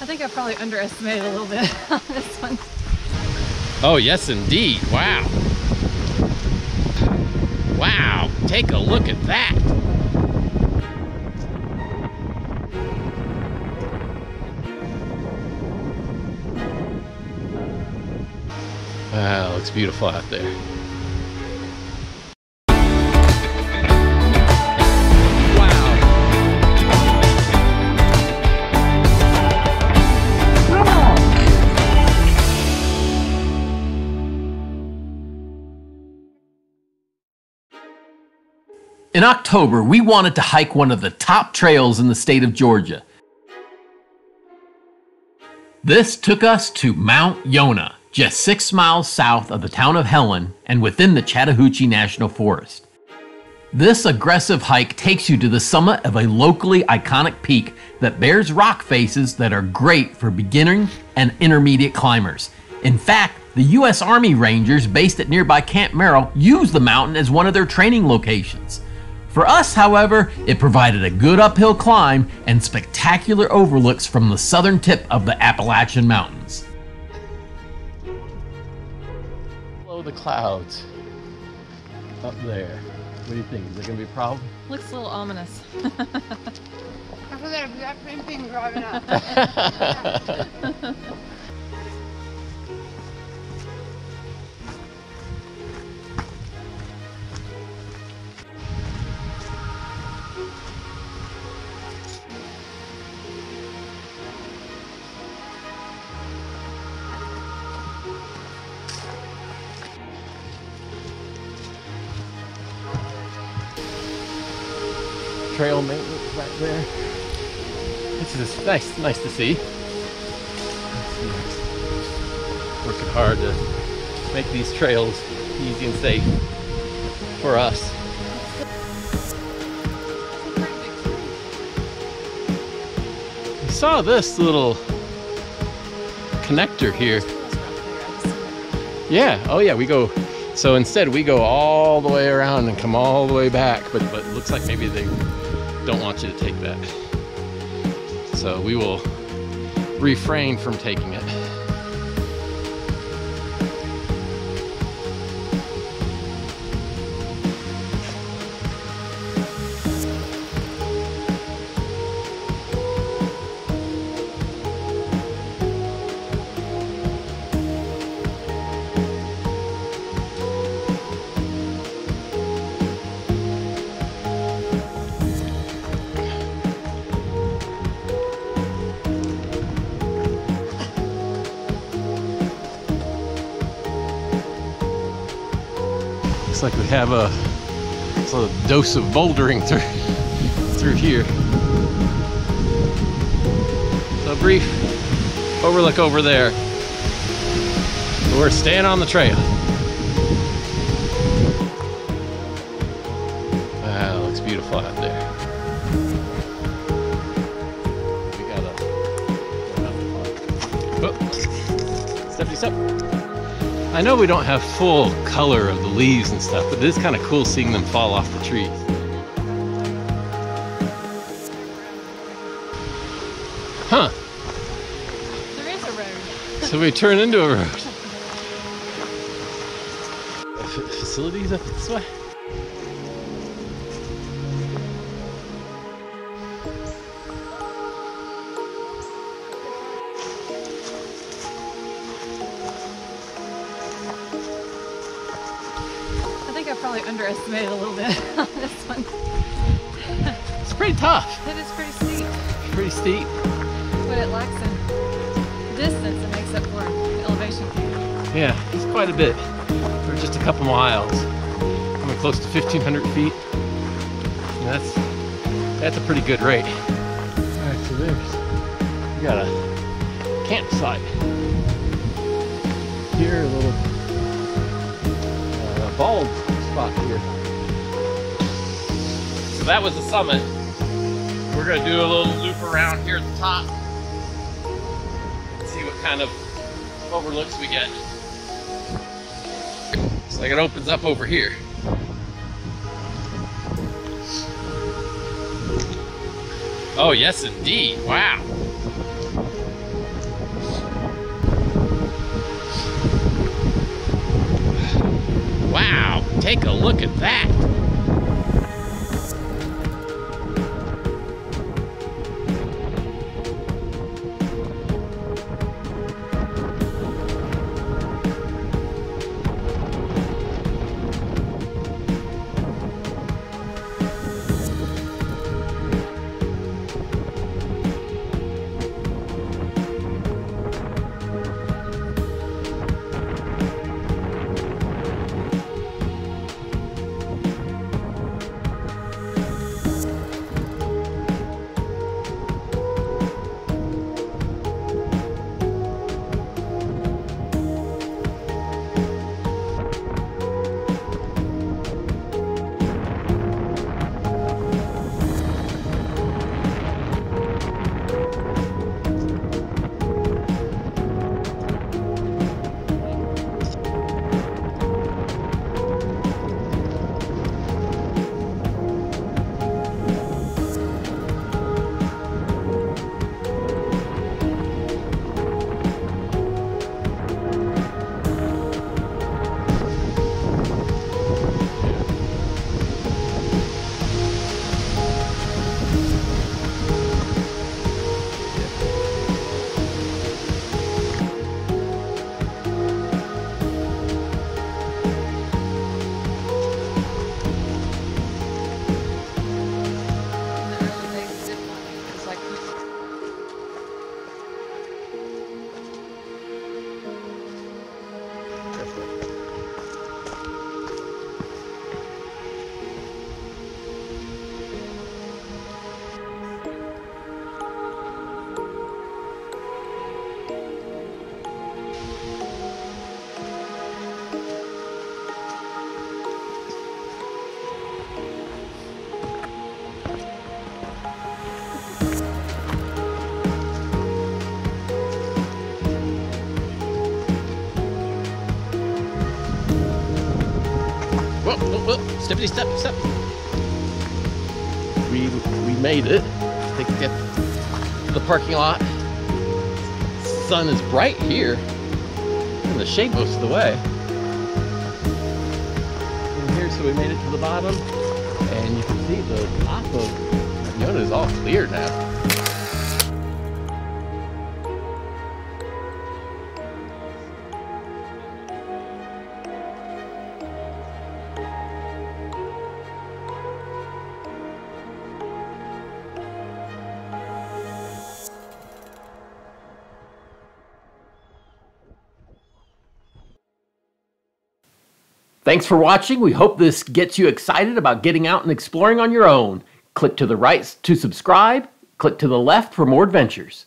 think I probably underestimated a little bit on this one. Oh, yes, indeed. Wow. Wow, take a look at that. Wow, looks beautiful out there. In October, we wanted to hike one of the top trails in the state of Georgia. This took us to Mount Yonah, just 6 miles south of the town of Helen and within the Chattahoochee National Forest. This aggressive hike takes you to the summit of a locally iconic peak that bears rock faces that are great for beginning and intermediate climbers. In fact, the U.S. Army Rangers based at nearby Camp Merrill use the mountain as one of their training locations. For us, however, it provided a good uphill climb and spectacular overlooks from the southern tip of the Appalachian Mountains. Below the clouds, up there. What do you think? Is it going to be a problem? Looks a little ominous. I feel that exact same thing driving up. Trail maintenance back there. This is nice to see. Working hard to make these trails easy and safe for us. We saw this little connector here. Yeah, oh yeah, we go. So instead we go all the way around and come all the way back, but it looks like maybe they don't want you to take that. So we will refrain from taking it. Looks like we have a dose of bouldering through here. So a brief overlook over there. We're staying on the trail. Wow, looks beautiful out there. We got a steppity step. I know we don't have full color of the leaves and stuff, but it is kind of cool seeing them fall off the trees. Huh. There is a road. So we turn into a road. Facilities up this way? I think I probably underestimated a little bit on this one. It's pretty tough. It is pretty steep. Pretty steep. But it lacks in distance, it makes up for the elevation. Yeah, it's quite a bit for just a couple miles. Coming close to 1,500 feet. And that's a pretty good rate. Alright, so we got a campsite. Here, a little bald spot here. So that was the summit. We're gonna do a little loop around here at the top. See what kind of overlooks we get. Looks like it opens up over here. Oh yes indeed, wow. Take a look at that. Whoa, steppity step. We made it. I think we get to the parking lot. Sun is bright here. In the shade most of the way. In here, so we made it to the bottom. And you can see the top of Yonah is all clear now. Thanks for watching. We hope this gets you excited about getting out and exploring on your own. Click to the right to subscribe. Click to the left for more adventures.